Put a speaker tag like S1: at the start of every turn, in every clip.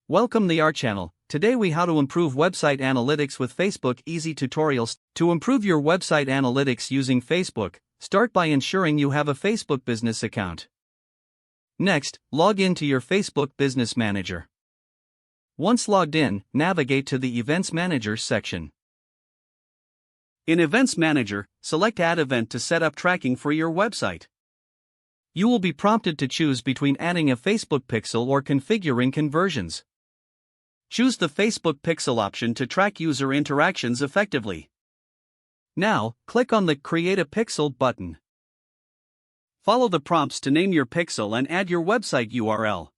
S1: Welcome to our channel. Today we how to improve website analytics with Facebook easy tutorials. To improve your website analytics using Facebook, start by ensuring you have a Facebook business account. Next, log in to your Facebook Business Manager. Once logged in, navigate to the Events Manager section. In Events Manager, select Add Event to set up tracking for your website. You will be prompted to choose between adding a Facebook pixel or configuring conversions. Choose the Facebook pixel option to track user interactions effectively. Now, click on the Create a Pixel button. Follow the prompts to name your pixel and add your website URL.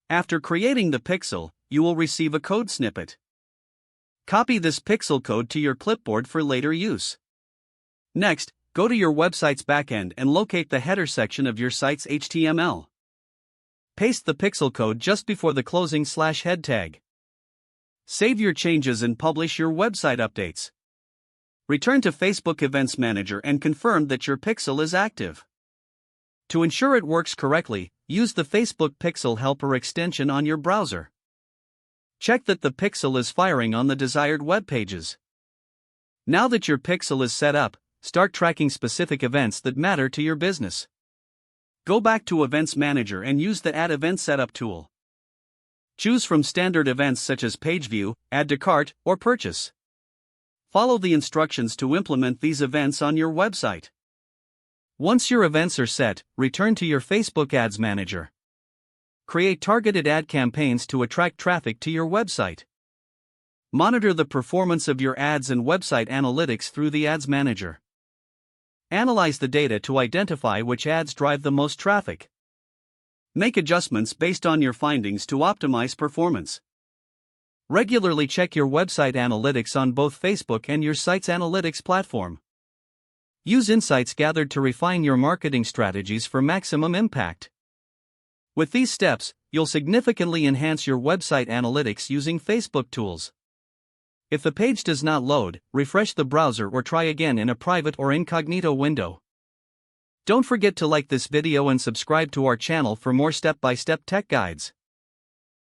S1: After creating the pixel, you will receive a code snippet. Copy this pixel code to your clipboard for later use. Next, go to your website's backend and locate the header section of your site's HTML. Paste the pixel code just before the closing /head tag. Save your changes and publish your website updates. Return to Facebook Events Manager and confirm that your pixel is active. To ensure it works correctly, use the Facebook Pixel Helper extension on your browser. Check that the pixel is firing on the desired web pages. Now that your pixel is set up, start tracking specific events that matter to your business. Go back to Events Manager and use the Add Event Setup tool. Choose from standard events such as page view, add to cart, or purchase. Follow the instructions to implement these events on your website. Once your events are set, return to your Facebook Ads Manager. Create targeted ad campaigns to attract traffic to your website. Monitor the performance of your ads and website analytics through the Ads Manager. Analyze the data to identify which ads drive the most traffic. Make adjustments based on your findings to optimize performance. Regularly check your website analytics on both Facebook and your site's analytics platform. Use insights gathered to refine your marketing strategies for maximum impact. With these steps, you'll significantly enhance your website analytics using Facebook tools. If the page does not load, refresh the browser or try again in a private or incognito window. Don't forget to like this video and subscribe to our channel for more step-by-step tech guides.